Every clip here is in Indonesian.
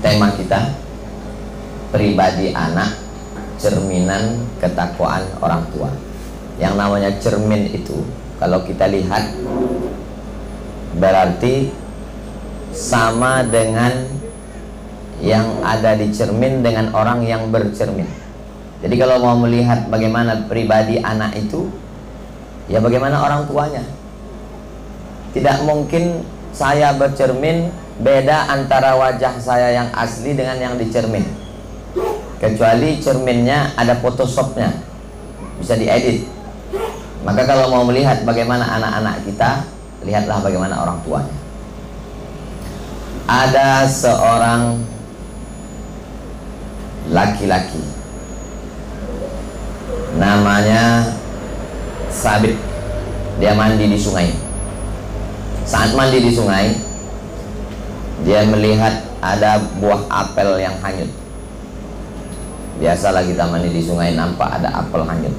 tema kita pribadi anak, cerminan ketakwaan orang tua. Yang namanya cermin itu kalau kita lihat berarti sama dengan yang ada di cermin dengan orang yang bercermin. Jadi kalau mau melihat bagaimana pribadi anak itu, ya bagaimana orang tuanya. Tidak mungkin saya bercermin beda antara wajah saya yang asli dengan yang dicermin, kecuali cerminnya ada photoshopnya, bisa diedit. Maka kalau mau melihat bagaimana anak-anak kita, lihatlah bagaimana orang tuanya. Ada seorang laki-laki namanya Sabit. Dia mandi di sungai. Saat mandi di sungai, dia melihat ada buah apel yang hanyut. Biasalah kita mandi di sungai, nampak ada apel hanyut.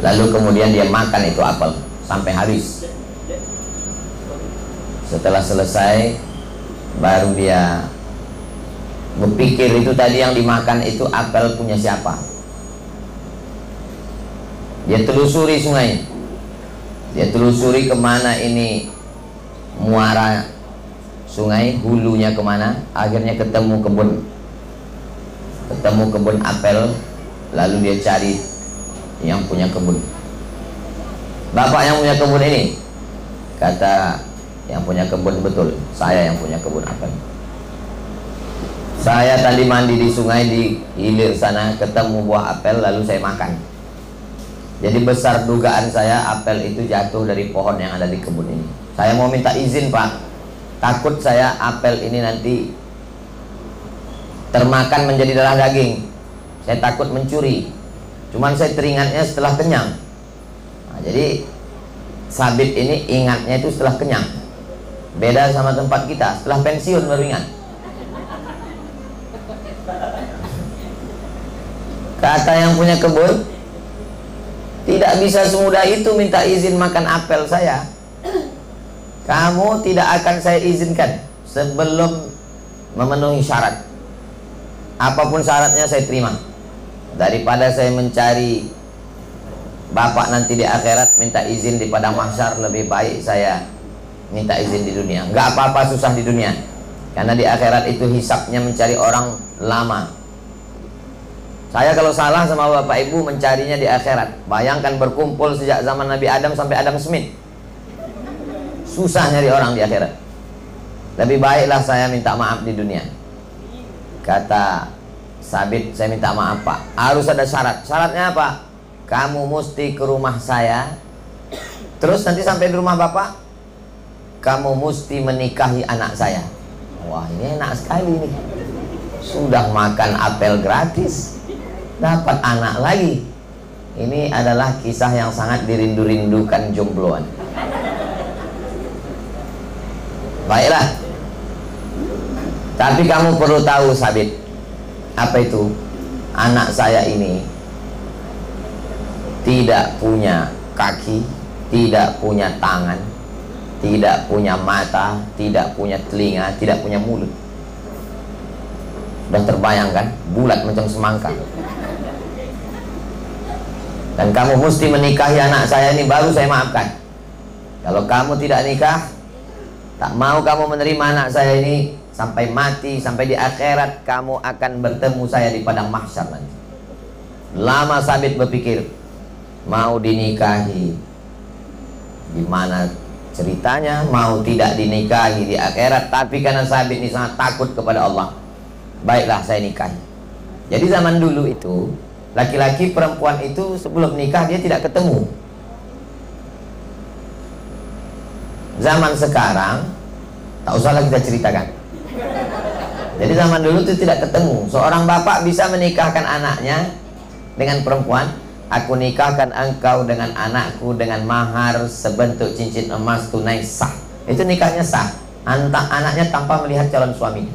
Lalu kemudian dia makan itu apel sampai habis. Setelah selesai, baru dia berpikir itu tadi yang dimakan itu apel punya siapa. Dia telusuri sungai, dia telusuri kemana ini muara sungai, hulunya kemana. Akhirnya ketemu kebun apel. Lalu dia cari yang punya kebun. Bapak yang punya kebun ini, kata yang punya kebun, betul, saya yang punya kebun apel. Saya tadi mandi di sungai di hilir sana, ketemu buah apel, lalu saya makan. Jadi besar dugaan saya apel itu jatuh dari pohon yang ada di kebun ini. Saya mau minta izin, Pak. Takut saya apel ini nanti termakan menjadi darah daging. Saya takut mencuri. Cuman saya teringatnya setelah kenyang. Nah, jadi Sabit ini ingatnya itu setelah kenyang. Beda sama tempat kita, setelah pensiun baru ingat. Kata yang punya kebun, tidak bisa semudah itu minta izin makan apel saya. Kamu tidak akan saya izinkan sebelum memenuhi syarat. Apapun syaratnya saya terima. Daripada saya mencari bapak nanti di akhirat minta izin di padang mahsyar, lebih baik saya minta izin di dunia. Nggak apa-apa susah di dunia, karena di akhirat itu hisapnya mencari orang lama. Saya kalau salah sama bapak ibu mencarinya di akhirat. Bayangkan berkumpul sejak zaman Nabi Adam sampai Adam Smith, susah nyari orang di akhirat. Lebih baiklah saya minta maaf di dunia. Kata Sabit, saya minta maaf, Pak. Harus ada syarat. Syaratnya apa? Kamu mesti ke rumah saya. Terus nanti sampai di rumah bapak, kamu mesti menikahi anak saya. Wah, ini enak sekali nih. Sudah makan apel gratis, dapat anak lagi. Ini adalah kisah yang sangat dirindu-rindukan jombloan. Baiklah. Tapi kamu perlu tahu, Sabit. Apa itu? Anak saya ini tidak punya kaki, tidak punya tangan, tidak punya mata, tidak punya telinga, tidak punya mulut. Sudah terbayangkan? Bulat macam semangka. Dan kamu mesti menikahi anak saya ini, baru saya maafkan. Kalau kamu tidak nikah, tak mau kamu menerima anak saya ini, sampai mati, sampai di akhirat kamu akan bertemu saya di padang mahsyar nanti. Lama Sabit berpikir, mau dinikahi, gimana ceritanya, mau tidak dinikahi di akhirat. Tapi karena Sabit ini sangat takut kepada Allah, baiklah saya nikahi. Jadi zaman dulu itu, laki-laki perempuan itu sebelum nikah dia tidak ketemu. Zaman sekarang tak usahlah kita ceritakan. Jadi zaman dulu itu tidak ketemu. Seorang bapak bisa menikahkan anaknya dengan perempuan. Aku nikahkan engkau dengan anakku dengan mahar sebentuk cincin emas tunai sah. Itu nikahnya sah. Anaknya tanpa melihat calon suami.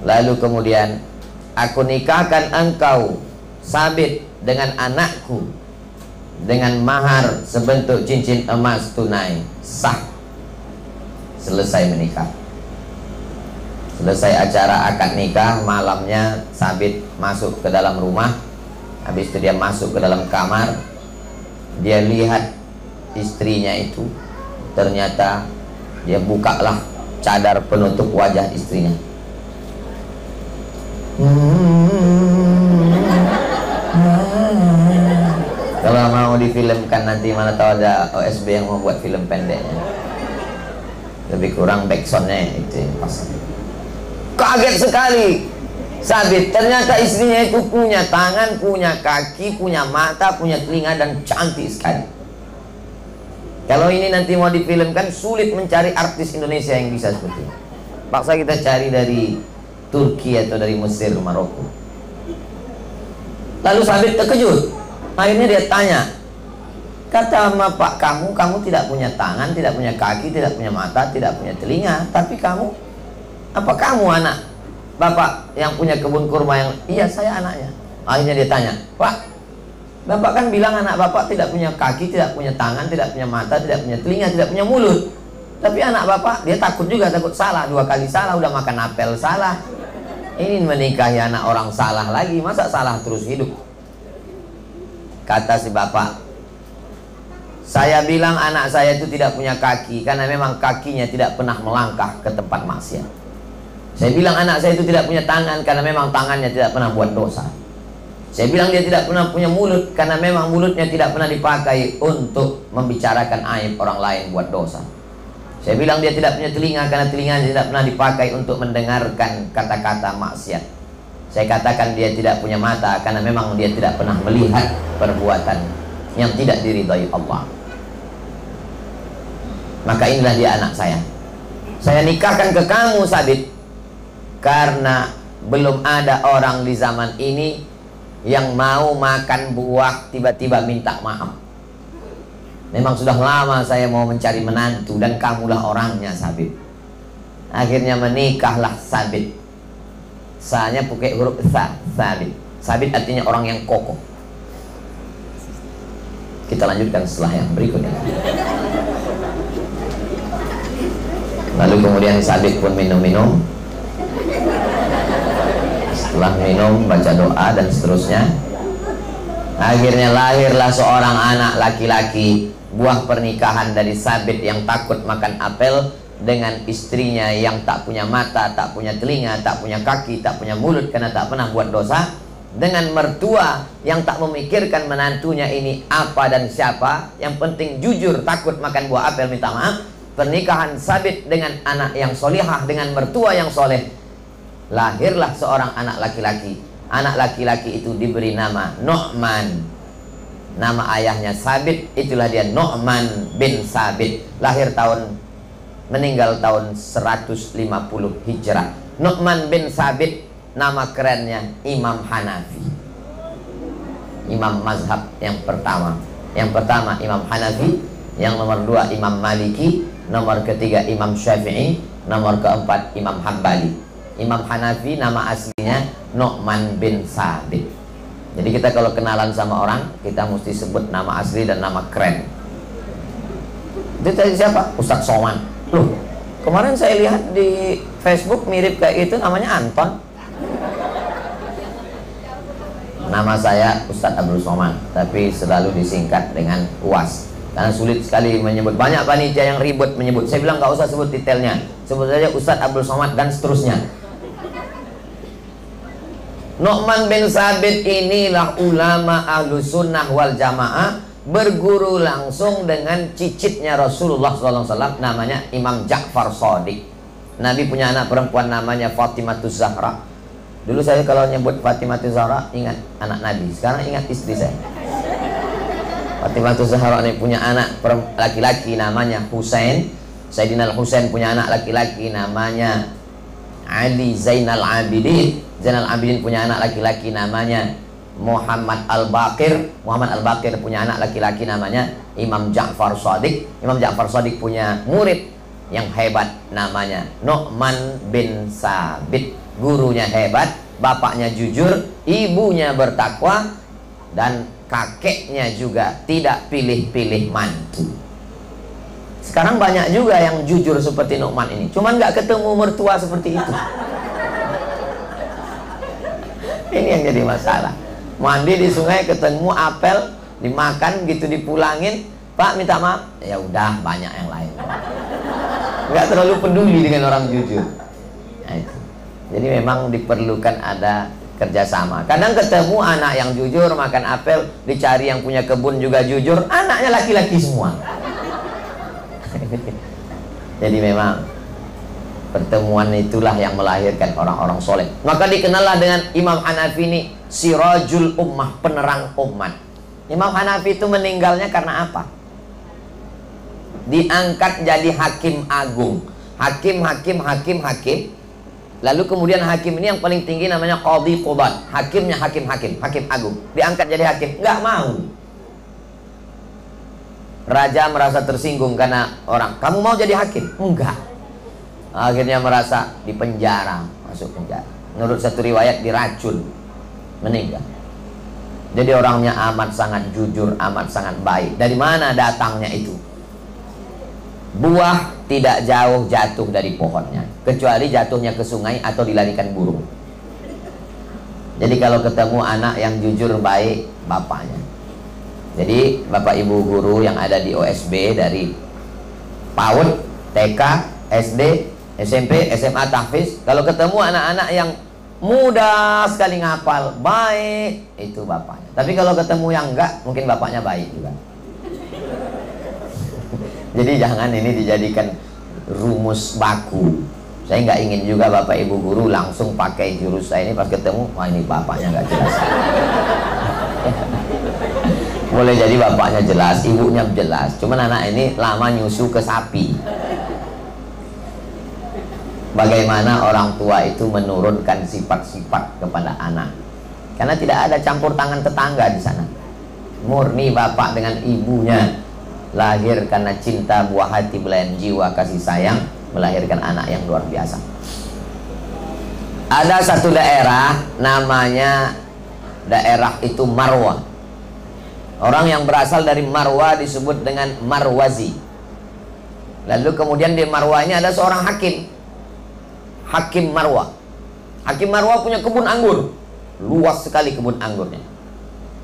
Lalu kemudian, aku nikahkan engkau Sabit dengan anakku dengan mahar sebentuk cincin emas tunai sah. Selesai menikah. Selesai acara akad nikah, malamnya Sabit masuk ke dalam rumah. Habis itu dia masuk ke dalam kamar. Dia lihat istrinya itu, ternyata dia bukalah cadar penutup wajah istrinya. Kalau mau difilmkan nanti, mana tahu ada OSB yang mau buat film pendeknya. Lebih kurang backsoundnya itu pas. Kaget sekali Sabit, ternyata istrinya itu punya tangan, punya kaki, punya mata, punya telinga, dan cantik sekali. Kalau ini nanti mau difilmkan, sulit mencari artis Indonesia yang bisa seperti ini. Paksa kita cari dari Turki atau dari Mesir, Maroko. Lalu Sabit terkejut. Akhirnya dia tanya, kata bapak kamu tidak punya tangan, tidak punya kaki, tidak punya mata, tidak punya telinga, tapi kamu, apa kamu anak bapak yang punya kebun kurma yang... Iya, saya anaknya. Akhirnya dia tanya, Pak, bapak kan bilang anak bapak tidak punya kaki, tidak punya tangan, tidak punya mata, tidak punya telinga, tidak punya mulut. Tapi anak bapak, dia takut juga, takut salah. 2 kali salah, udah makan apel salah. Ini menikahi anak orang salah lagi, masa salah terus hidup? Kata si bapak, saya bilang anak saya itu tidak punya kaki karena memang kakinya tidak pernah melangkah ke tempat maksiat. Saya bilang anak saya itu tidak punya tangan karena memang tangannya tidak pernah buat dosa. Saya bilang dia tidak pernah punya mulut karena memang mulutnya tidak pernah dipakai untuk membicarakan aib orang lain buat dosa. Saya bilang dia tidak punya telinga karena telinganya tidak pernah dipakai untuk mendengarkan kata-kata maksiat. Saya katakan dia tidak punya mata karena memang dia tidak pernah melihat perbuatan yang tidak diridhai Allah. Maka inilah dia anak saya. Saya nikahkan ke kamu, Sabit, karena belum ada orang di zaman ini yang mau makan buah tiba-tiba minta maaf. Memang sudah lama saya mau mencari menantu dan kamulah orangnya, Sabit. Akhirnya menikahlah Sabit. Sa-nya pakai huruf sa, Sabit. Sabit artinya orang yang kokoh. Kita lanjutkan setelah yang berikutnya. Lalu kemudian Sabit pun minum-minum. Setelah minum, baca doa dan seterusnya. Akhirnya lahirlah seorang anak laki-laki, buah pernikahan dari Sabit yang takut makan apel, dengan istrinya yang tak punya mata, tak punya telinga, tak punya kaki, tak punya mulut karena tak pernah buat dosa, dengan mertua yang tak memikirkan menantunya ini apa dan siapa, yang penting jujur, takut makan buah apel minta maaf. Pernikahan Sabit dengan anak yang solihah, dengan mertua yang soleh, lahirlah seorang anak laki-laki. Anak laki-laki itu diberi nama Nu'man. Nama ayahnya Sabit, itulah dia Nu'man bin Sabit. Meninggal tahun 150 Hijrah. Nu'man bin Sabit, nama kerennya Imam Hanafi. Imam mazhab yang pertama. Yang pertama Imam Hanafi, yang nomor 2 Imam Maliki, nomor ketiga Imam Syafi'i, nomor keempat Imam Hambali. Imam Hanafi nama aslinya Nu'man bin Sabit. Jadi kita kalau kenalan sama orang, kita mesti sebut nama asli dan nama keren. Itu tadi siapa? Ustadz Somad. Loh, kemarin saya lihat di Facebook mirip kayak itu, namanya Anton. Nama saya Ustadz Abdul Somad, tapi selalu disingkat dengan UAS karena sulit sekali menyebut. Banyak panitia yang ribut menyebut. Saya bilang nggak usah sebut detailnya, sebut saja Ustadz Abdul Somad dan seterusnya. Nu'man bin Sabit inilah ulama ahlu sunnah wal jamaah, berguru langsung dengan cicitnya Rasulullah SAW, namanya Imam Ja'far Shadiq. Nabi punya anak perempuan namanya Fatimatus Zahra. Dulu saya kalau nyebut Fatimatus Zahra ingat anak Nabi, sekarang ingat istri saya. Fatimatus Zahra ini punya anak laki-laki namanya Husain. Sayyidina Husain punya anak laki-laki namanya Ali Zainal Abidin. Zainal Abidin punya anak laki-laki namanya Muhammad Al-Baqir. Muhammad Al-Baqir punya anak laki-laki namanya Imam Ja'far Shadiq. Imam Ja'far Shadiq punya murid yang hebat namanya Nu'man bin Sabit. Gurunya hebat, bapaknya jujur, ibunya bertakwa, dan kakeknya juga tidak pilih-pilih mantu. Sekarang banyak juga yang jujur seperti Nu'man ini, cuman nggak ketemu mertua seperti itu. Ini yang jadi masalah. Mandi di sungai ketemu apel, dimakan gitu, dipulangin, Pak minta maaf, ya udah banyak yang lain. Nggak terlalu peduli dengan orang jujur. Nah, itu. Jadi memang diperlukan ada kerjasama. Kadang ketemu anak yang jujur makan apel, dicari yang punya kebun juga jujur, anaknya laki-laki semua. Jadi memang pertemuan itulah yang melahirkan orang-orang soleh. Maka dikenallah dengan Imam Hanafi ini Sirajul Ummah, penerang umat. Imam Hanafi itu meninggalnya karena apa? Diangkat jadi hakim agung. Hakim. Lalu kemudian hakim ini yang paling tinggi namanya Qadhi Qudat. Hakimnya hakim agung. Diangkat jadi hakim, nggak mau. Raja merasa tersinggung karena orang, kamu mau jadi hakim? Enggak. Akhirnya merasa dipenjara, masuk penjara. Menurut satu riwayat diracun, meninggal. Jadi orangnya amat sangat jujur, amat sangat baik. Dari mana datangnya itu? Buah tidak jauh jatuh dari pohonnya, kecuali jatuhnya ke sungai atau dilarikan burung. Jadi kalau ketemu anak yang jujur baik, bapaknya. Jadi bapak ibu guru yang ada di OSB dari PAUD, TK, SD, SMP, SMA, tahfiz, kalau ketemu anak-anak yang mudah sekali ngapal, baik, itu bapaknya. Tapi kalau ketemu yang enggak, mungkin bapaknya baik juga. Jadi jangan ini dijadikan rumus baku. Saya nggak ingin juga bapak ibu guru langsung pakai jurus saya ini pas ketemu, wah ini bapaknya nggak jelas. Boleh jadi bapaknya jelas, ibunya jelas, cuman anak ini lama nyusu ke sapi. Bagaimana orang tua itu menurunkan sifat-sifat kepada anak? Karena tidak ada campur tangan tetangga di sana. Murni bapak dengan ibunya, lahir karena cinta, buah hati, belayan jiwa, kasih sayang, melahirkan anak yang luar biasa. Ada satu daerah namanya daerah itu Marwah. Orang yang berasal dari Marwah disebut dengan Marwazi. Lalu kemudian di Marwah ini ada seorang hakim, Hakim Marwah. Hakim Marwah punya kebun anggur, luas sekali kebun anggurnya.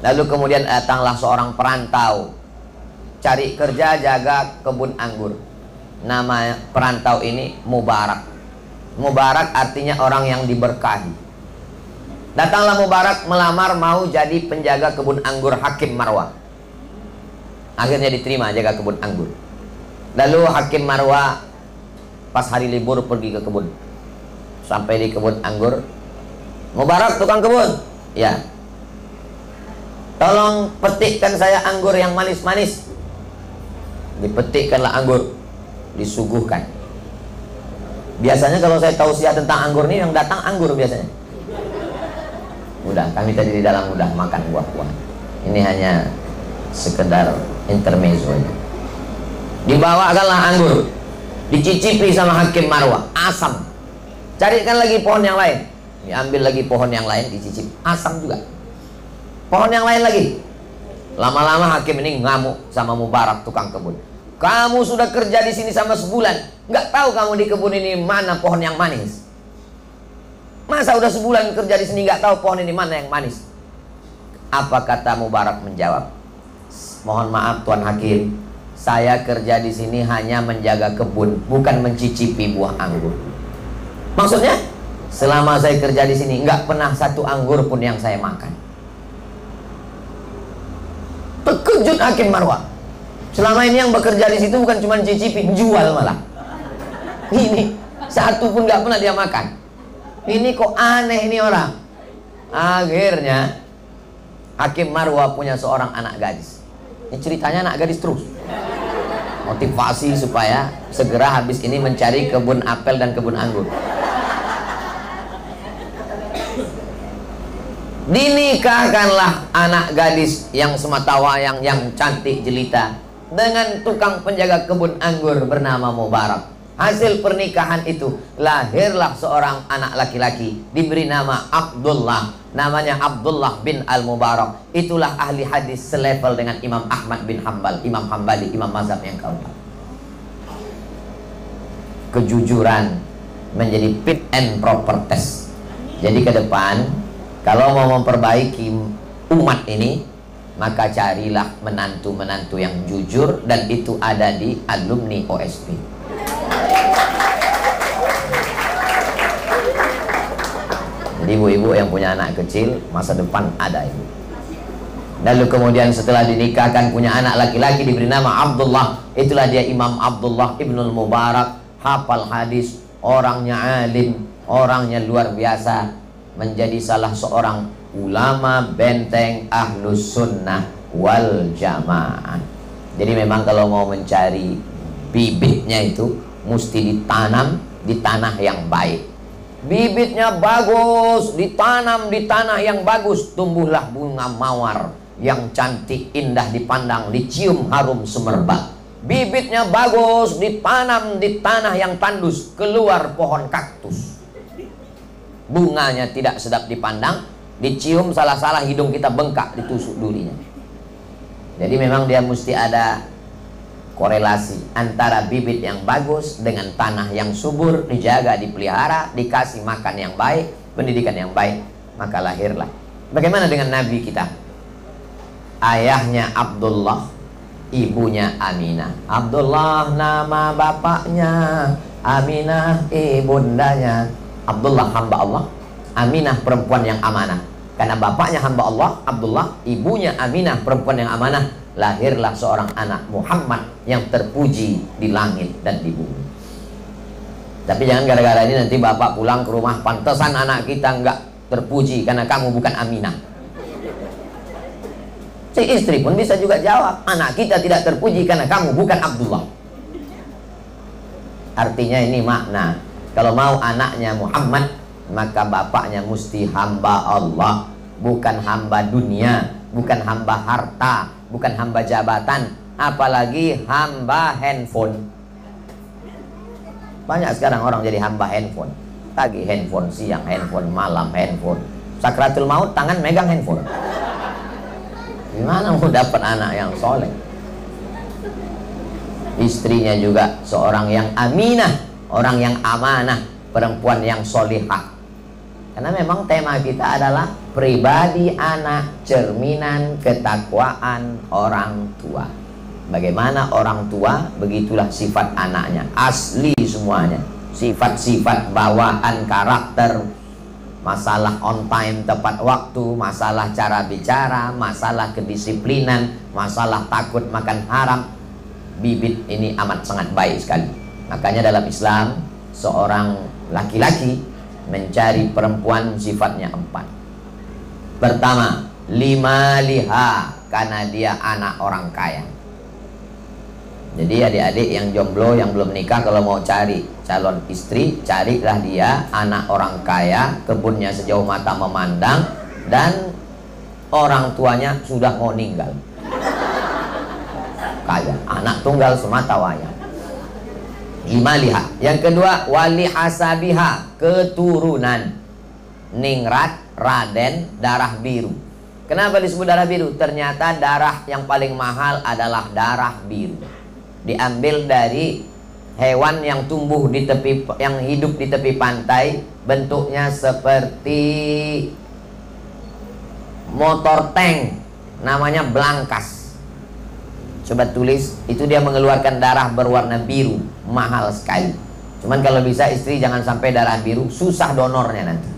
Lalu kemudian datanglah seorang perantau, cari kerja jaga kebun anggur. Nama perantau ini Mubarak. Mubarak artinya orang yang diberkahi. Datanglah Mubarak melamar mau jadi penjaga kebun anggur Hakim Marwah. Akhirnya diterima jaga kebun anggur. Lalu Hakim Marwah pas hari libur pergi ke kebun. Sampai di kebun anggur, Mubarak tukang kebun, ya, tolong petikkan saya anggur yang manis-manis. Dipetikkanlah anggur, disuguhkan. Biasanya kalau saya tausiah tentang anggur ini, yang datang anggur biasanya. Udah, kami tadi di dalam udah makan buah-buahan. Ini hanya sekedar intermezzo. Dibawakanlah anggur, dicicipi sama Hakim Marwah, asam. Carikan lagi pohon yang lain, diambil lagi pohon yang lain, dicicip, asam juga. Pohon yang lain lagi. Lama-lama hakim ini ngamuk sama Mubarak tukang kebun. Kamu sudah kerja di sini sama sebulan, nggak tahu kamu di kebun ini mana pohon yang manis? Masa udah sebulan kerja di sini nggak tahu pohon ini mana yang manis? Apa kata Mubarak menjawab? Mohon maaf Tuan Hakim, saya kerja di sini hanya menjaga kebun, bukan mencicipi buah anggur. Maksudnya, selama saya kerja di sini nggak pernah satu anggur pun yang saya makan. Terkejut Hakim Marwah. Selama ini yang bekerja di situ bukan cuma cicipi, jual malah. Ini satu pun nggak pernah dia makan. Ini kok aneh ini orang. Akhirnya Hakim Marwah punya seorang anak gadis. Ini ceritanya anak gadis terus. Motivasi supaya segera habis ini mencari kebun apel dan kebun anggur. Dinikahkanlah anak gadis yang sematawayang, yang cantik jelita dengan tukang penjaga kebun anggur bernama Mubarak. Hasil pernikahan itu lahirlah seorang anak laki-laki diberi nama Abdullah. Namanya Abdullah bin Al-Mubarak. Itulah ahli hadis selevel dengan Imam Ahmad bin Hambal, Imam Hambali, Imam mazhab yang keempat. Kejujuran menjadi fit and proper test. Jadi ke depan Kalau mau memperbaiki umat ini, maka carilah menantu-menantu yang jujur, dan itu ada di alumni OSP. Jadi ibu-ibu yang punya anak kecil, masa depan ada ibu. Lalu kemudian setelah dinikahkan punya anak laki-laki diberi nama Abdullah. Itulah dia Imam Abdullah Ibnul Mubarak, hafal hadis, orangnya alim, orangnya luar biasa, menjadi salah seorang ulama benteng Ahlus Sunnah wal Jamaah. Jadi memang kalau mau mencari bibitnya itu mesti ditanam di tanah yang baik. Bibitnya bagus, ditanam di tanah yang bagus, tumbuhlah bunga mawar yang cantik, indah dipandang, dicium harum semerbak. Bibitnya bagus, ditanam di tanah yang tandus, keluar pohon kaktus. Bunganya tidak sedap dipandang, dicium salah-salah hidung kita bengkak, ditusuk durinya. Jadi memang dia mesti ada korelasi antara bibit yang bagus dengan tanah yang subur, dijaga, dipelihara, dikasih makan yang baik, pendidikan yang baik, maka lahirlah. Bagaimana dengan Nabi kita? Ayahnya Abdullah, ibunya Aminah. Abdullah nama bapaknya, Aminah ibundanya. Abdullah hamba Allah, Aminah perempuan yang amanah. Karena bapaknya hamba Allah, Abdullah, ibunya Aminah perempuan yang amanah, lahirlah seorang anak Muhammad yang terpuji di langit dan di bumi. Tapi jangan gara-gara ini nanti bapak pulang ke rumah, pantesan anak kita enggak terpuji karena kamu bukan Aminah. Si istri pun bisa juga jawab, anak kita tidak terpuji karena kamu bukan Abdullah. Artinya ini makna, kalau mau anaknya Muhammad, maka bapaknya mesti hamba Allah, bukan hamba dunia, bukan hamba harta, bukan hamba jabatan, apalagi hamba handphone. Banyak sekarang orang jadi hamba handphone. Pagi handphone, siang handphone, malam handphone. Sakratul maut tangan megang handphone. Gimana mau dapat anak yang soleh? Istrinya juga seorang yang aminah, orang yang amanah, perempuan yang solihah. Karena memang tema kita adalah pribadi anak, cerminan ketakwaan orang tua. Bagaimana orang tua, begitulah sifat anaknya. Asli semuanya. Sifat-sifat bawaan karakter, masalah on time tepat waktu, masalah cara bicara, masalah kedisiplinan, masalah takut makan haram. Bibit ini amat sangat baik sekali. Makanya dalam Islam, seorang laki-laki mencari perempuan sifatnya 4. Pertama, lima liha, karena dia anak orang kaya. Jadi adik-adik yang jomblo, yang belum nikah, kalau mau cari calon istri, carilah dia anak orang kaya, kebunnya sejauh mata memandang, dan orang tuanya sudah mau meninggal. Kaya, anak tunggal semata wayang. 5 liha. Yang kedua, wali hasabiha, keturunan. Ningrat, Raden, darah biru. Kenapa disebut darah biru? Ternyata darah yang paling mahal adalah darah biru. Diambil dari hewan yang tumbuh di tepi, yang hidup di tepi pantai, bentuknya seperti motor tank, namanya belangkas. Coba tulis, itu dia mengeluarkan darah berwarna biru, mahal sekali. Cuman kalau bisa istri jangan sampai darah biru, susah donornya nanti.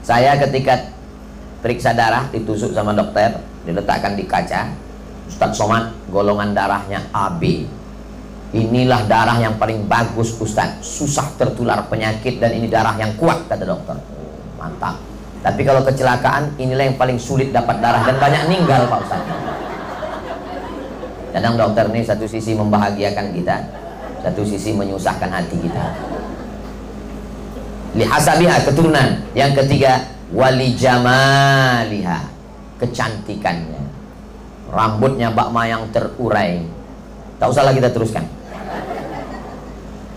Saya ketika periksa darah, ditusuk sama dokter, diletakkan di kaca, Ustadz Somad, golongan darahnya AB. Inilah darah yang paling bagus Ustadz, susah tertular penyakit dan ini darah yang kuat, kata dokter. Mantap. Tapi kalau kecelakaan, inilah yang paling sulit dapat darah dan banyak meninggal Pak Ustadz. Kadang dokter ini satu sisi membahagiakan kita, satu sisi menyusahkan hati kita. Lihasabiha, keturunan. Yang ketiga, wali jamaliha, kecantikannya. Rambutnya bakma yang terurai. Tak usahlah kita teruskan.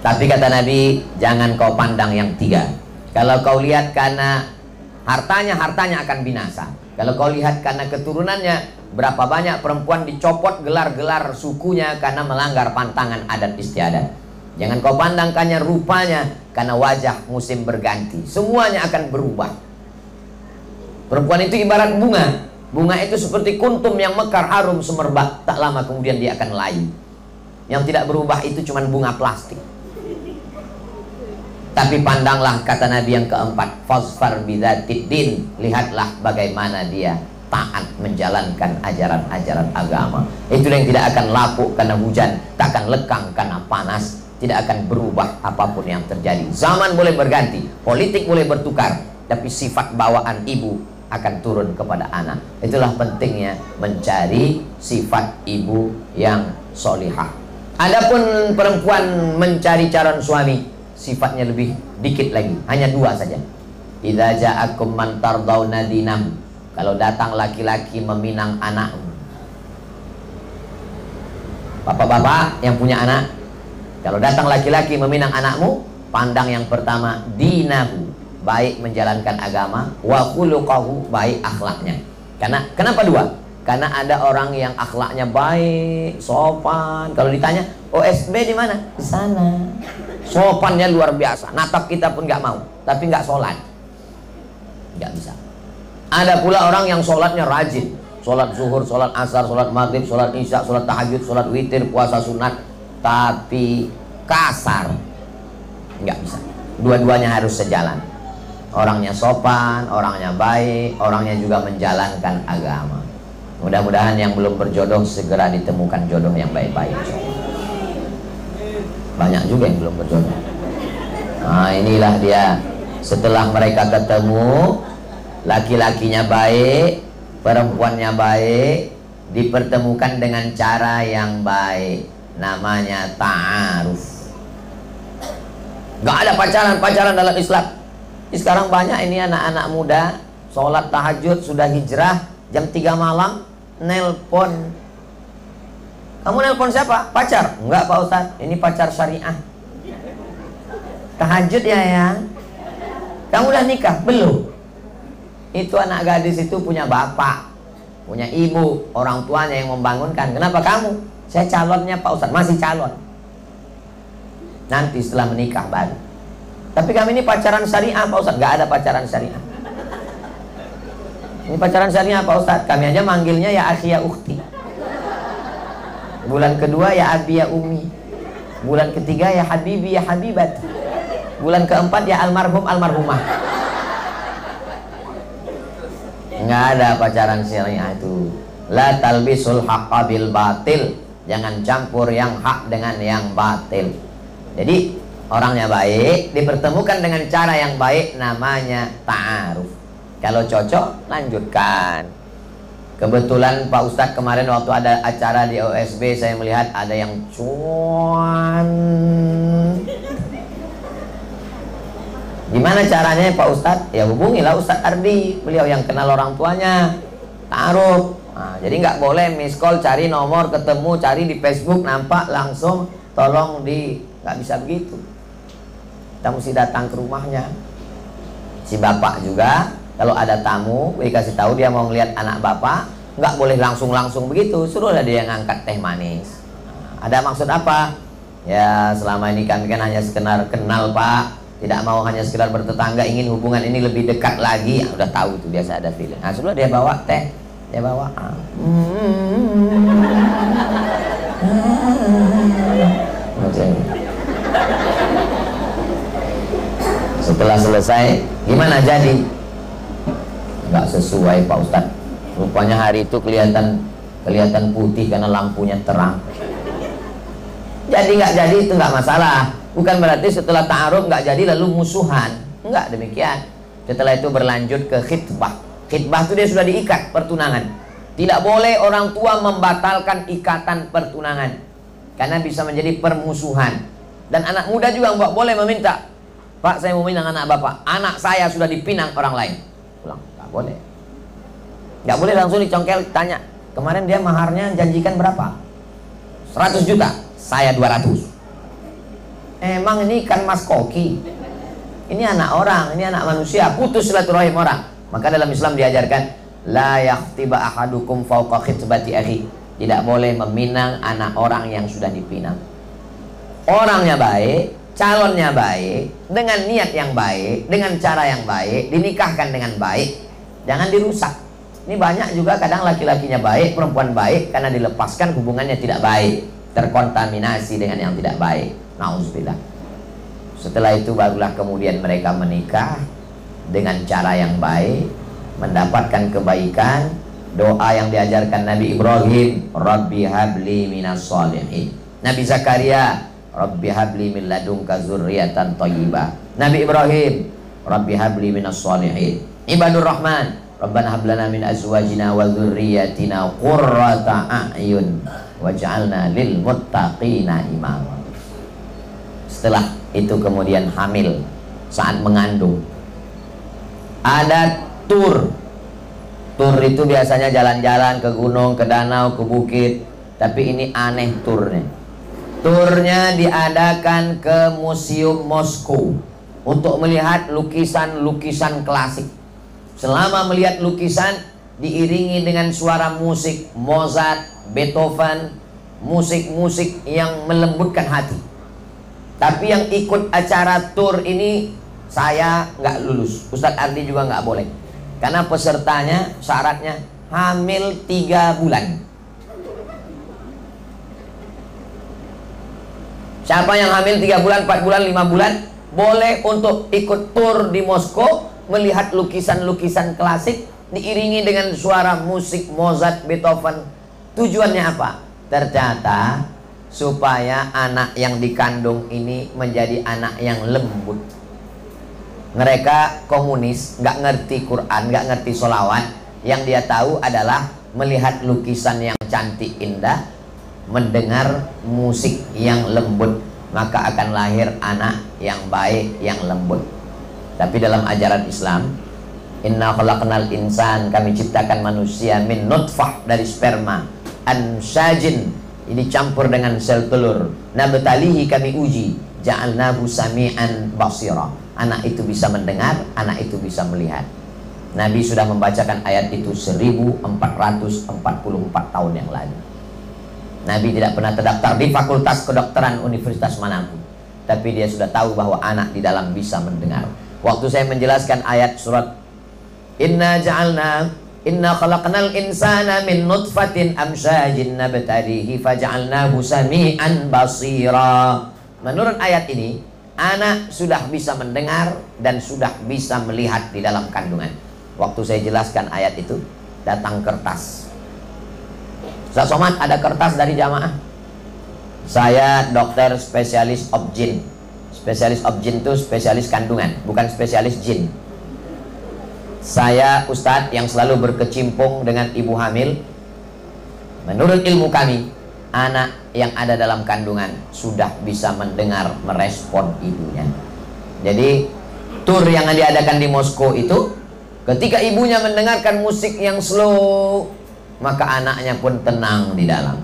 Tapi kata Nabi, jangan kau pandang yang 3. Kalau kau lihat karena hartanya, hartanya akan binasa. Kalau kau lihat karena keturunannya, berapa banyak perempuan dicopot gelar-gelar sukunya karena melanggar pantangan adat istiadat. Jangan kau pandangkannya rupanya, karena wajah musim berganti. Semuanya akan berubah. Perempuan itu ibarat bunga. Bunga itu seperti kuntum yang mekar harum semerbak, tak lama kemudian dia akan layu. Yang tidak berubah itu cuma bunga plastik. Tapi pandanglah, kata Nabi yang keempat, fasfar bidzatid din, lihatlah bagaimana dia taat menjalankan ajaran-ajaran agama. Itu yang tidak akan lapuk karena hujan, tak akan lekang karena panas, tidak akan berubah apapun yang terjadi. Zaman boleh berganti, politik boleh bertukar, tapi sifat bawaan ibu akan turun kepada anak. Itulah pentingnya mencari sifat ibu yang solihah. Adapun perempuan mencari calon suami, sifatnya lebih dikit lagi, hanya 2 saja. Idza ja'akum man tardawna dinahu, kalau datang laki-laki meminang anakmu. Bapak-bapak yang punya anak, kalau datang laki-laki meminang anakmu, pandang yang pertama dinahu, baik menjalankan agama, wa khuluquhu, baik akhlaknya. Kenapa 2? Karena ada orang yang akhlaknya baik, sopan. Kalau ditanya, OSB di mana? Di sana. Sopannya luar biasa. Natap kita pun nggak mau, tapi nggak sholat, nggak bisa. Ada pula orang yang sholatnya rajin, sholat zuhur, sholat asar, sholat maghrib, sholat isya, sholat tahajud, sholat witir, puasa sunat, tapi kasar, nggak bisa. Dua-duanya harus sejalan. Orangnya sopan, orangnya baik, orangnya juga menjalankan agama. Mudah-mudahan yang belum berjodoh segera ditemukan jodoh yang baik-baik. Banyak juga yang belum berjodoh. Nah, inilah dia. Setelah mereka ketemu, laki-lakinya baik, perempuannya baik, dipertemukan dengan cara yang baik, namanya ta'aruf. Gak ada pacaran dalam Islam. Sekarang banyak ini anak-anak muda sholat tahajud, sudah hijrah, jam 3 malam nelpon. Kamu nelpon siapa? Pacar? Enggak Pak Ustadz, ini pacar syariah. Tahajud ya yang. Kamu udah nikah? Belum. Itu anak gadis itu punya bapak, punya ibu, orang tuanya yang membangunkan. Kenapa kamu? Saya calonnya Pak Ustadz. Masih calon, nanti setelah menikah baru. Tapi kami ini pacaran syariah Pak Ustadz. Gak ada pacaran syariah. Ini pacaran syariah Pak Ustadz. Kami aja manggilnya ya akhi ya ukhti. Bulan kedua ya abi ya umi. Bulan ketiga ya habibi ya habibat. Bulan keempat ya almarhum almarhumah. Nggak ada pacaran syariah itu. La talbisul haqqa bil batil. Jangan campur yang hak dengan yang batil. Jadi orangnya baik, dipertemukan dengan cara yang baik, namanya ta'aruf. Kalau cocok, lanjutkan. Kebetulan Pak Ustadz kemarin waktu ada acara di OSB, saya melihat ada yang cuan. Gimana caranya Pak Ustadz? Ya hubungilah Ustadz Ardi, beliau yang kenal orang tuanya. Ta'aruf. Nah, jadi nggak boleh miss call, cari nomor, ketemu, cari di Facebook, nampak langsung, tolong nggak bisa begitu. Kita mesti datang ke rumahnya. Si bapak juga, kalau ada tamu, dikasih tahu dia mau ngeliat anak bapak, nggak boleh langsung begitu, suruhlah dia yang ngangkat teh manis. Nah, ada maksud apa? Ya selama ini kami kan hanya sekedar kenal Pak, tidak mau hanya sekedar bertetangga, ingin hubungan ini lebih dekat lagi. Udah tahu tuh, biasa ada feeling. Nah sudah dia bawa teh, dia bawa. Setelah selesai, gimana jadi? Nggak sesuai Pak Ustadz. Rupanya hari itu kelihatan putih karena lampunya terang. Jadi nggak jadi itu nggak masalah. Bukan berarti setelah ta'aruf nggak jadi lalu musuhan. Enggak demikian. Setelah itu berlanjut ke khitbah. Khitbah itu dia sudah diikat pertunangan. Tidak boleh orang tua membatalkan ikatan pertunangan, karena bisa menjadi permusuhan. Dan anak muda juga nggak boleh meminta, Pak saya mau minang anak bapak, anak saya sudah dipinang orang lain. Pulang, nggak boleh. Nggak boleh langsung dicongkel, tanya kemarin dia maharnya janjikan berapa? 100 juta, saya 200. Emang ini kan mas koki, ini anak orang, ini anak manusia, putus silaturahim orang. Maka dalam Islam diajarkan la yakhtiba ahadukum fauqa khitbati akhi. Tidak boleh meminang anak orang yang sudah dipinang. Orangnya baik, calonnya baik, dengan niat yang baik, dengan cara yang baik, dinikahkan dengan baik. jangan dirusak. Ini banyak juga kadang laki-lakinya baik, perempuan baik, karena dilepaskan hubungannya tidak baik, terkontaminasi dengan yang tidak baik. Nauzubillah. Setelah itu barulah kemudian mereka menikah dengan cara yang baik, mendapatkan kebaikan. Doa yang diajarkan Nabi Ibrahim, Rabbi habli minas sholihin. Nabi Zakaria, Rabbi habli min ladunka dzurriatan thayyibah. Nabi Ibrahim, Rabbi habli minas sholihin. Ibadur Rahman, Rabbana hab lana min azwajina wa dzurriyyatina qurrata a'yun waj'alna lil muttaqina imama. Setelah itu kemudian hamil, saat mengandung ada tur. Tur itu biasanya jalan-jalan ke gunung, ke danau, ke bukit. Tapi ini aneh turnya. Turnya diadakan ke Museum Moskow untuk melihat lukisan-lukisan klasik. Selama melihat lukisan diiringi dengan suara musik Mozart, Beethoven, musik-musik yang melembutkan hati. Tapi yang ikut acara tur ini saya nggak lulus, Ustadz Ardi juga nggak boleh. Karena pesertanya syaratnya hamil 3 bulan. Siapa yang hamil 3 bulan, 4 bulan, 5 bulan boleh untuk ikut tur di Moskow, melihat lukisan-lukisan klasik diiringi dengan suara musik Mozart, Beethoven. Tujuannya apa? Ternyata supaya anak yang dikandung ini menjadi anak yang lembut. Mereka komunis, nggak ngerti Quran, nggak ngerti sholawat. Yang dia tahu adalah melihat lukisan yang cantik indah, mendengar musik yang lembut, maka akan lahir anak yang baik, yang lembut. Tapi dalam ajaran Islam, inna khalaqnal insan, kami ciptakan manusia min nutfah, dari sperma, ansajin, ini campur dengan sel telur, nabtalihi, kami uji, ja'alnahu sami'an basira. Anak itu bisa mendengar, anak itu bisa melihat. Nabi sudah membacakan ayat itu 1444 tahun yang lalu. Nabi tidak pernah terdaftar di fakultas kedokteran universitas manapun, tapi dia sudah tahu bahwa anak di dalam bisa mendengar. Waktu saya menjelaskan ayat surat Inna khalaqnal insana min nutfatin amsyajin nabtalihi faja'alnahu sami'an basira. Menurut ayat ini, anak sudah bisa mendengar dan sudah bisa melihat di dalam kandungan. Waktu saya jelaskan ayat itu, datang kertas. Ustaz Somad, ada kertas dari jamaah. Saya dokter spesialis obgyn. Spesialis obgyn itu spesialis kandungan, bukan spesialis jin. Saya ustadz yang selalu berkecimpung dengan ibu hamil. Menurut ilmu kami, anak yang ada dalam kandungan sudah bisa mendengar, merespon ibunya. Jadi tur yang diadakan di Moskow itu, ketika ibunya mendengarkan musik yang slow, maka anaknya pun tenang di dalam.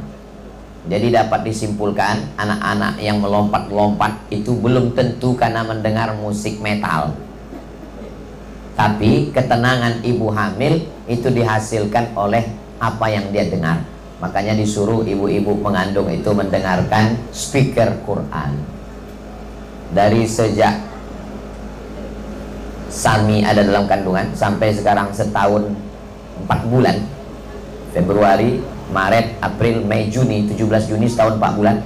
Jadi dapat disimpulkan, anak-anak yang melompat-lompat itu belum tentu karena mendengar musik metal, tapi ketenangan ibu hamil itu dihasilkan oleh apa yang dia dengar. Makanya disuruh ibu-ibu mengandung itu mendengarkan speaker Quran. Dari sejak Sami ada dalam kandungan sampai sekarang setahun 4 bulan, Februari, Maret, April, Mei, Juni, 17 Juni, setahun 4 bulan,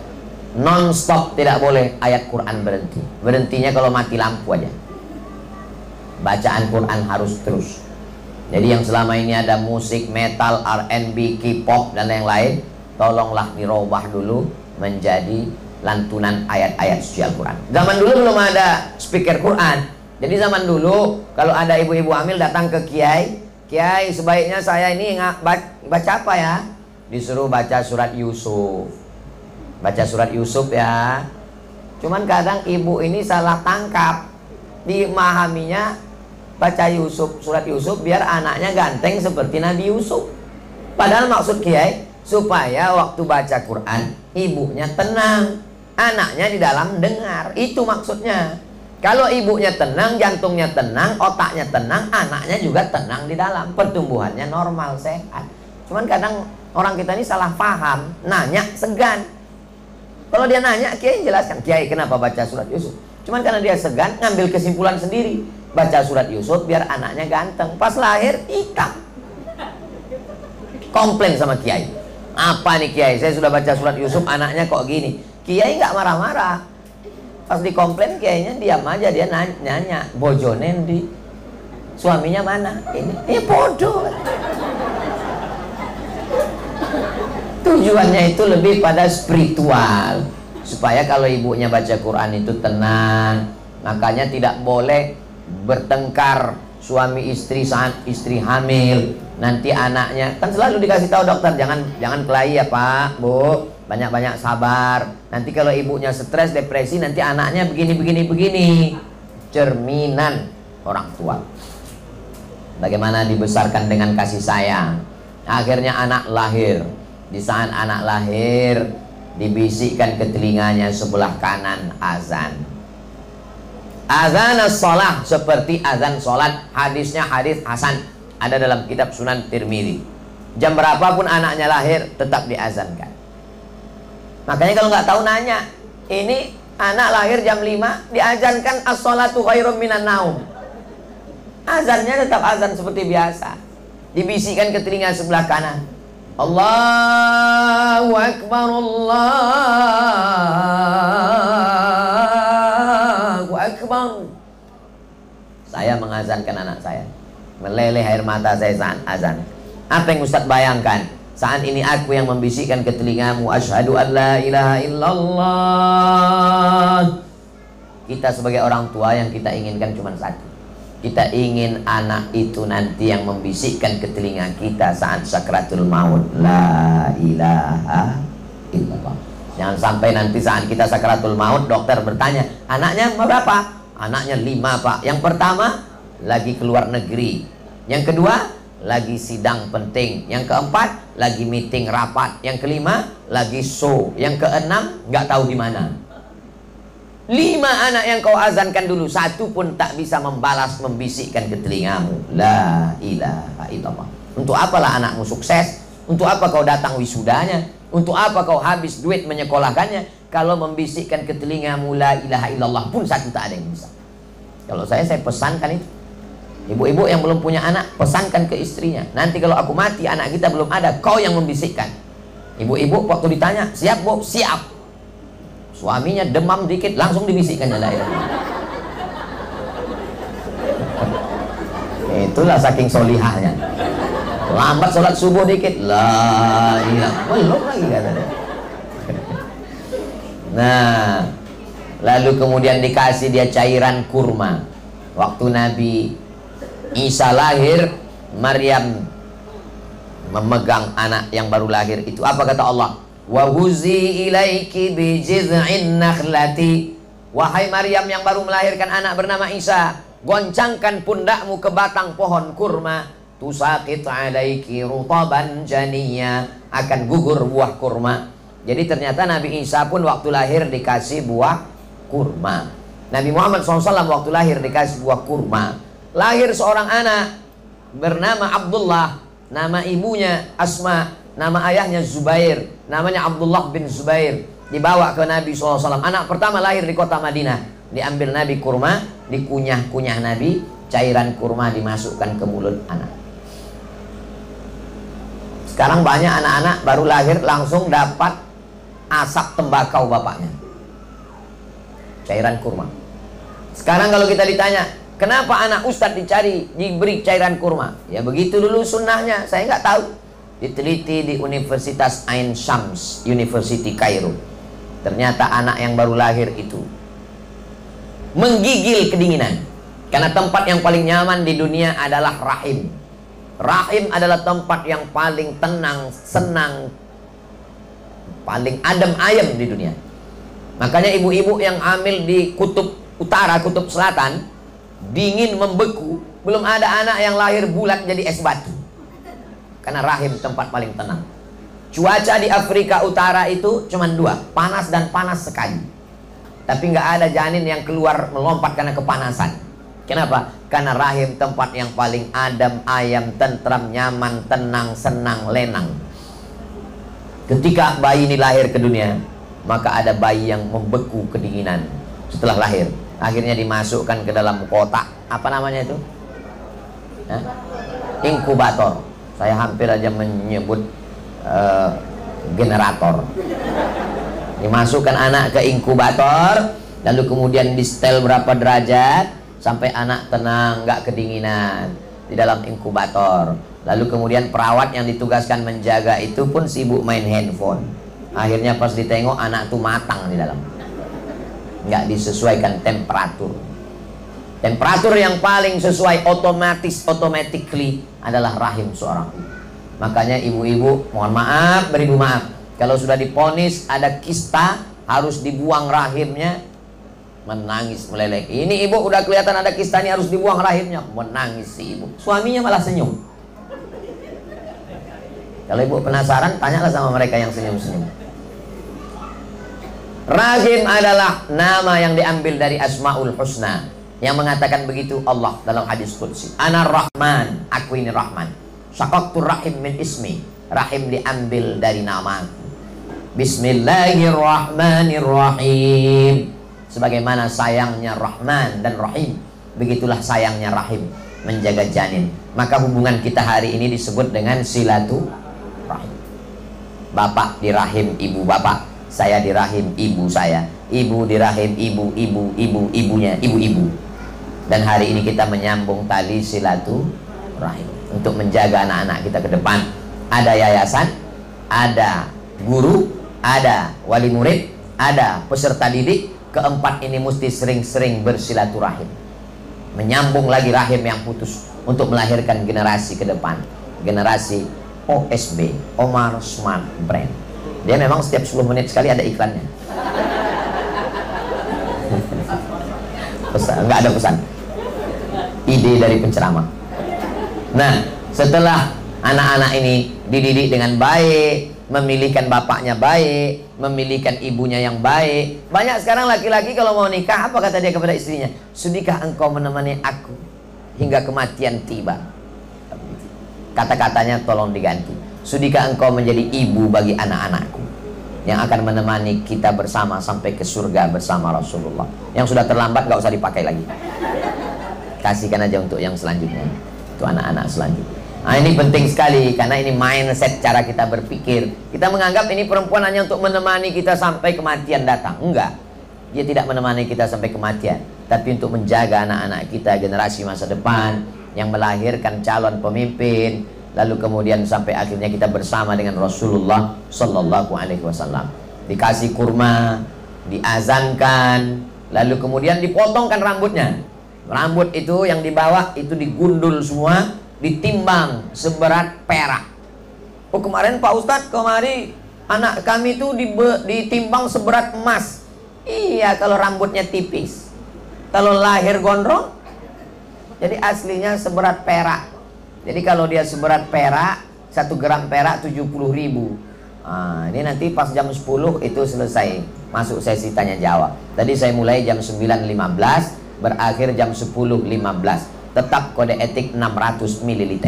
non-stop, tidak boleh ayat Quran berhenti. Berhentinya kalau mati lampu aja. Bacaan Quran harus terus. Jadi yang selama ini ada musik metal, R&B, K-pop dan lain-lain, tolonglah dirubah dulu menjadi lantunan ayat-ayat suci Al-Quran. Zaman dulu belum ada speaker Quran. Jadi zaman dulu kalau ada ibu-ibu hamil datang ke kiai, kiai sebaiknya saya ini baca apa ya? Disuruh baca surat Yusuf. Baca surat Yusuf ya. Cuman kadang ibu ini salah tangkap, dimahaminya baca Yusuf, surat Yusuf biar anaknya ganteng seperti Nabi Yusuf. Padahal maksud kiai supaya waktu baca Quran ibunya tenang, anaknya di dalam dengar. Itu maksudnya. Kalau ibunya tenang, jantungnya tenang, otaknya tenang, anaknya juga tenang di dalam, pertumbuhannya normal, sehat. Cuman kadang orang kita ini salah paham, nanya segan. Kalau dia nanya, kiai jelaskan, kiai kenapa baca surat Yusuf? Cuman karena dia segan, ngambil kesimpulan sendiri. baca surat Yusuf biar anaknya ganteng. Pas lahir hitam. Komplain sama kiai. Apa nih kiai? Saya sudah baca surat Yusuf, anaknya kok gini. Kiai nggak marah-marah. Pas dikomplain kiainya diam aja, dia nanya, bojone di suaminya mana? Ini bodoh. Tujuannya itu lebih pada spiritual, supaya kalau ibunya baca Quran itu tenang. Makanya tidak boleh bertengkar suami istri saat istri hamil. Nanti anaknya, kan selalu dikasih tahu dokter, jangan kelahi ya Pak, Bu, banyak-banyak sabar. Nanti kalau ibunya stres, depresi, nanti anaknya begini. Cerminan orang tua. Bagaimana dibesarkan dengan kasih sayang. Akhirnya anak lahir. Di saat anak lahir, dibisikkan ke telinganya sebelah kanan azan. Azan as-salah, seperti azan sholat. Hadisnya hadis hasan, ada dalam kitab Sunan Tirmidzi. Jam berapapun anaknya lahir tetap diazankan. Makanya kalau nggak tahu nanya, ini anak lahir jam 5 diazankan as-sholatu khairum minan naum. Azannya tetap azan seperti biasa. Dibisikkan ke telinga sebelah kanan. Allahu Akbar, Allahu Akbar. Saya mengazankan anak saya. Meleleh air mata saya saat azan. Apa yang Ustaz bayangkan? Saat ini aku yang membisikkan ke telingamu, asyhadu an la ilaha illallah. Kita sebagai orang tua yang kita inginkan cuma satu. Kita ingin anak itu nanti yang membisikkan ke telinga kita saat sakratul maut, la ilaha illallah. Jangan sampai nanti saat kita sakratul maut dokter bertanya, anaknya berapa? Anaknya 5 Pak. Yang pertama lagi keluar negeri. Yang kedua lagi sidang penting. Yang keempat lagi meeting rapat. Yang kelima lagi show. Yang keenam nggak tahu di mana. 5 anak yang kau azankan dulu, satu pun tak bisa membalas, membisikkan ke telingamu, la ilaha illallah. Untuk apalah anakmu sukses? Untuk apa kau datang wisudanya? Untuk apa kau habis duit menyekolahkannya? Kalau membisikkan ke telingamu la ilaha illallah pun satu tak ada yang bisa. Kalau saya pesankan itu. Ibu-ibu yang belum punya anak, pesankan ke istrinya. Nanti kalau aku mati, anak kita belum ada, kau yang membisikkan. Ibu-ibu waktu ditanya, siap Bu? Siap. Suaminya demam dikit, langsung dibisikkan la ilaha illallah. Itulah saking solihahnya. Lambat sholat subuh dikit, la ilaha, belum lagi katanya. Nah, lalu kemudian dikasih dia cairan kurma. Waktu Nabi Isa lahir, Maryam memegang anak yang baru lahir itu. Apa kata Allah? Wa huzi ilaiki bi jiz'in nakhlati. Wahai Maryam yang baru melahirkan anak bernama Isa, goncangkan pundakmu ke batang pohon kurma. Tusaqit alaiki rutaban janiyya, akan gugur buah kurma. Jadi ternyata Nabi Isa pun waktu lahir dikasih buah kurma. Nabi Muhammad SAW waktu lahir dikasih buah kurma. Lahir seorang anak bernama Abdullah, nama ibunya Asma, nama ayahnya Zubair, namanya Abdullah bin Zubair. Dibawa ke Nabi SAW. Anak pertama lahir di kota Madinah. Diambil Nabi kurma, dikunyah-kunyah Nabi, cairan kurma dimasukkan ke mulut anak. Sekarang banyak anak-anak baru lahir langsung dapat asap tembakau bapaknya, cairan kurma. Sekarang kalau kita ditanya, kenapa anak ustadz diberi cairan kurma? Ya begitu dulu sunnahnya, saya nggak tahu. Diteliti di Universitas Ain Shams, University Kairo. Ternyata anak yang baru lahir itu menggigil kedinginan. Karena tempat yang paling nyaman di dunia adalah rahim. Rahim adalah tempat yang paling tenang, senang, paling adem ayem di dunia. Makanya ibu-ibu yang hamil di kutub utara, kutub selatan, dingin membeku, belum ada anak yang lahir bulat jadi es batu. Karena rahim tempat paling tenang. Cuaca di Afrika Utara itu cuma 2, panas dan panas sekali. Tapi nggak ada janin yang keluar melompat karena kepanasan. Kenapa? Karena rahim tempat yang paling adem, ayam, tentram, nyaman, tenang, senang, lenang. Ketika bayi ini lahir ke dunia, maka ada bayi yang membeku kedinginan setelah lahir. Akhirnya dimasukkan ke dalam kotak. Apa namanya itu? Hah? Inkubator. Saya hampir aja menyebut generator. Dimasukkan anak ke inkubator, lalu kemudian di setel berapa derajat sampai anak tenang, nggak kedinginan di dalam inkubator. Lalu kemudian perawat yang ditugaskan menjaga itu pun sibuk main handphone. Akhirnya pas ditengok anak tuh matang di dalam, nggak disesuaikan temperatur. Temperatur yang paling sesuai automatically adalah rahim seorang ibu. Makanya ibu-ibu, mohon maaf, beribu maaf, kalau sudah diponis ada kista, harus dibuang rahimnya, menangis meleleh. Ini ibu udah kelihatan ada kista, ini harus dibuang rahimnya, menangis si ibu. Suaminya malah senyum. Kalau ibu penasaran, tanyalah sama mereka yang senyum-senyum. Rahim adalah nama yang diambil dari Asmaul Husna, yang mengatakan begitu Allah dalam hadis qudsi. Ana Rahman, aku ini Rahman. Syaqaqtur rahim min ismi. Rahim diambil dari namaku. Bismillahirrahmanirrahim. Sebagaimana sayangnya Rahman dan Rahim, begitulah sayangnya rahim, menjaga janin. Maka hubungan kita hari ini disebut dengan silaturahim. Bapak di rahim ibu bapak, saya di rahim ibu saya, ibu di rahim ibunya ibu-ibu. Dan hari ini kita menyambung tali silaturahim untuk menjaga anak-anak kita ke depan. Ada yayasan, ada guru, ada wali murid, ada peserta didik. Keempat ini mesti sering-sering bersilaturahim, menyambung lagi rahim yang putus untuk melahirkan generasi ke depan. Generasi OSB, Omar Smart Brand. Dia memang setiap 10 menit sekali ada iklannya. Pesan, nggak ada pesan. Ide dari penceramah. Nah, setelah anak-anak ini dididik dengan baik, memilihkan bapaknya baik, memilihkan ibunya yang baik. Banyak sekarang laki-laki kalau mau nikah, apa kata dia kepada istrinya? Sudikah engkau menemani aku hingga kematian tiba? Kata-katanya tolong diganti. Sudikah engkau menjadi ibu bagi anak-anakku yang akan menemani kita bersama sampai ke surga bersama Rasulullah. Yang sudah terlambat gak usah dipakai lagi. Kasihkan aja untuk yang selanjutnya, untuk anak-anak selanjutnya. Nah, ini penting sekali karena ini mindset cara kita berpikir. Kita menganggap ini perempuan hanya untuk menemani kita sampai kematian datang. Enggak, dia tidak menemani kita sampai kematian, tapi untuk menjaga anak-anak kita, generasi masa depan yang melahirkan calon pemimpin. Lalu kemudian sampai akhirnya kita bersama dengan Rasulullah Sallallahu Alaihi Wasallam. Dikasih kurma, diazankan, lalu kemudian dipotongkan rambutnya. Rambut itu yang dibawa itu digundul semua, ditimbang seberat perak. Oh kemarin Pak Ustadz, kemarin anak kami itu ditimbang seberat emas. Iya kalau rambutnya tipis. Kalau lahir gondrong, jadi aslinya seberat perak. Jadi kalau dia seberat perak, 1 gram perak 70.000. Nah, ini nanti pas jam 10 itu selesai masuk sesi tanya jawab. Tadi saya mulai jam 9.15, berakhir jam 10.15. Tetap kode etik 600 ml.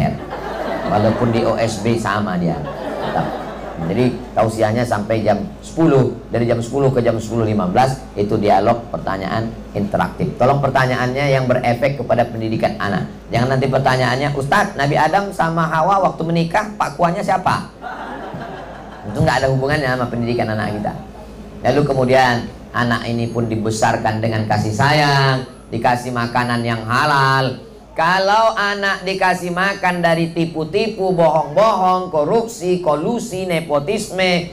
Walaupun di OSB sama dia. Tetap. Jadi tausiahnya sampai jam 10. Dari jam 10 ke jam 10.15 itu dialog pertanyaan interaktif. Tolong pertanyaannya yang berefek kepada pendidikan anak. Jangan nanti pertanyaannya, Ustadz, Nabi Adam sama Hawa waktu menikah pak kuahnya siapa? Itu nggak ada hubungannya sama pendidikan anak kita. Lalu kemudian anak ini pun dibesarkan dengan kasih sayang, dikasih makanan yang halal. Kalau anak dikasih makan dari tipu-tipu, bohong-bohong, korupsi, kolusi, nepotisme,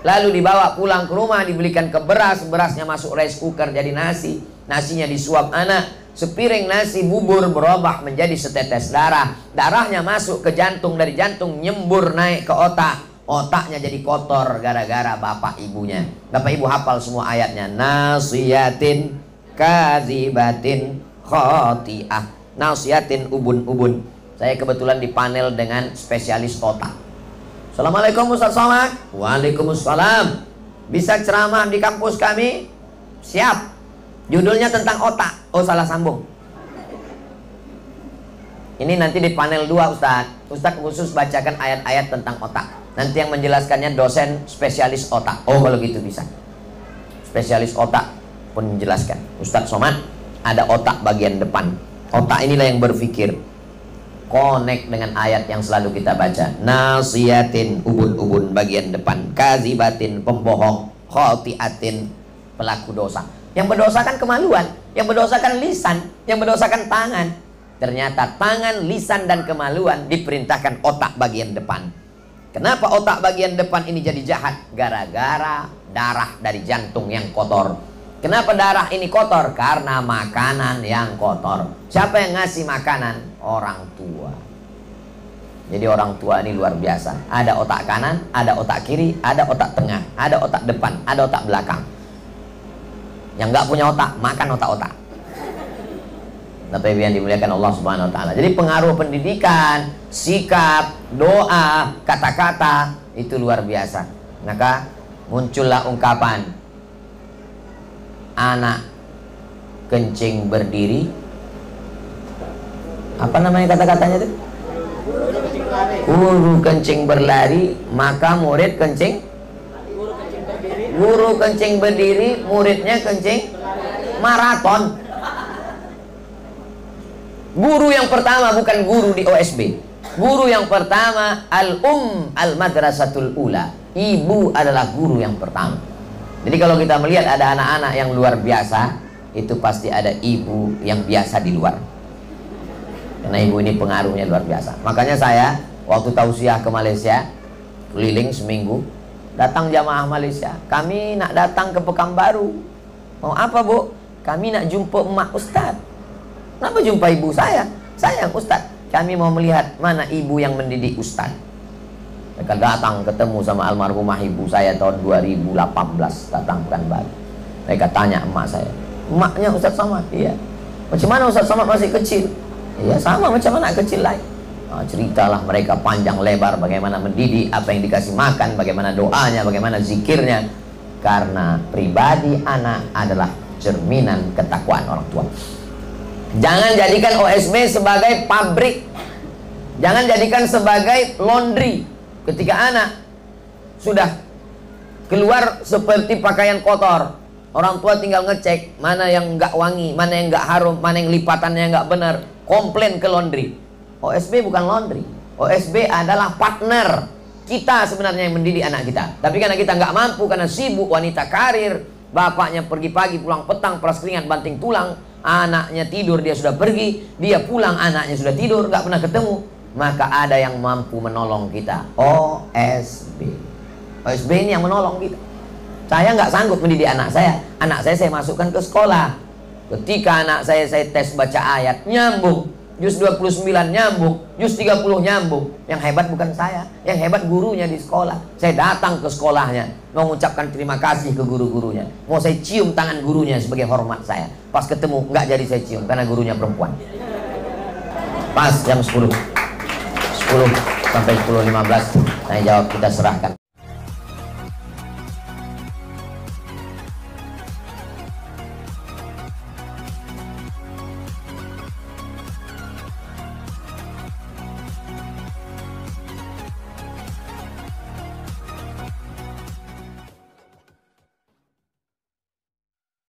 lalu dibawa pulang ke rumah, dibelikan ke beras, berasnya masuk rice cooker jadi nasi, nasinya disuap anak, sepiring nasi bubur berubah menjadi setetes darah, darahnya masuk ke jantung, dari jantung nyembur naik ke otak, otaknya jadi kotor gara-gara bapak ibunya. Bapak ibu hafal semua ayatnya. Nasiyatin kadzibatin khoti'ah. Nasihatin ubun-ubun. Saya kebetulan di panel dengan spesialis otak. Assalamualaikum Ustaz Somad. Waalaikumsalam. Bisa ceramah di kampus kami? Siap. Judulnya tentang otak. Oh salah sambung. Ini nanti di panel 2 Ustaz. Ustaz khusus bacakan ayat-ayat tentang otak. Nanti yang menjelaskannya dosen spesialis otak. Oh kalau gitu bisa. Spesialis otak. pun menjelaskan, Ustadz Somad, ada otak bagian depan. Otak inilah yang berpikir. Connect dengan ayat yang selalu kita baca. Nasiyatin, ubun-ubun bagian depan. Kazibatin, pembohong. Khotiatin, pelaku dosa. Yang berdosa kan kemaluan, yang berdosa kan lisan, yang berdosa kan tangan. Ternyata tangan, lisan, dan kemaluan diperintahkan otak bagian depan. Kenapa otak bagian depan ini jadi jahat? Gara-gara darah dari jantung yang kotor. Kenapa darah ini kotor? Karena makanan yang kotor. Siapa yang ngasih makanan? Orang tua. Jadi orang tua ini luar biasa. Ada otak kanan, ada otak kiri, ada otak tengah, ada otak depan, ada otak belakang. Yang nggak punya otak, makan otak-otak. Bapak Ibu yang dimuliakan Allah Subhanahu wa taala. Jadi pengaruh pendidikan, sikap, doa, kata-kata itu luar biasa. Maka muncullah ungkapan anak kencing berdiri. Apa namanya kata-katanya itu? Guru kencing berlari, maka murid kencing. Guru kencing berdiri, muridnya kencing maraton. Guru yang pertama bukan guru di OSB. Guru yang pertama al-madrasatul ula. Ibu adalah guru yang pertama. Jadi kalau kita melihat ada anak-anak yang luar biasa, itu pasti ada ibu yang biasa di luar. Karena ibu ini pengaruhnya luar biasa. Makanya saya waktu tausiah ke Malaysia, keliling seminggu, datang jamaah Malaysia. Kami nak datang ke Pekanbaru. Mau apa, Bu? Kami nak jumpa emak Ustaz. Kenapa jumpa ibu saya? Saya yang Ustaz. Kami mau melihat mana ibu yang mendidik Ustaz. Mereka datang ketemu sama almarhumah ibu saya tahun 2018 datang Pekanbaru. Mereka tanya emak saya, emaknya Ustaz Somad? Iya. Macam mana Ustaz Somad masih kecil? Iya sama macam anak kecil lain. Nah, ceritalah mereka panjang lebar bagaimana mendidik, apa yang dikasih makan, bagaimana doanya, bagaimana zikirnya. Karena pribadi anak adalah cerminan ketakwaan orang tua. Jangan jadikan OSB sebagai pabrik. Jangan jadikan sebagai laundry. Ketika anak sudah keluar seperti pakaian kotor, orang tua tinggal ngecek mana yang nggak wangi, mana yang nggak harum, mana yang lipatannya nggak benar, komplain ke laundry. OSB bukan laundry. OSB adalah partner kita sebenarnya yang mendidik anak kita. Tapi karena kita nggak mampu, karena sibuk, wanita karir, bapaknya pergi pagi, pulang petang, peras keringat, banting tulang, anaknya tidur, dia sudah pergi, dia pulang, anaknya sudah tidur, nggak pernah ketemu. Maka ada yang mampu menolong kita. OSB. OSB ini yang menolong kita. Saya nggak sanggup mendidik anak saya. Anak saya masukkan ke sekolah. Ketika anak saya tes baca ayat, nyambung. Juz 29 nyambung, juz 30 nyambung. Yang hebat bukan saya, yang hebat gurunya di sekolah. Saya datang ke sekolahnya, mau mengucapkan terima kasih ke guru-gurunya. Mau saya cium tangan gurunya sebagai hormat saya. Pas ketemu, nggak jadi saya cium, karena gurunya perempuan. Pas jam 10 sampai 10.15, saya jawab, kita serahkan.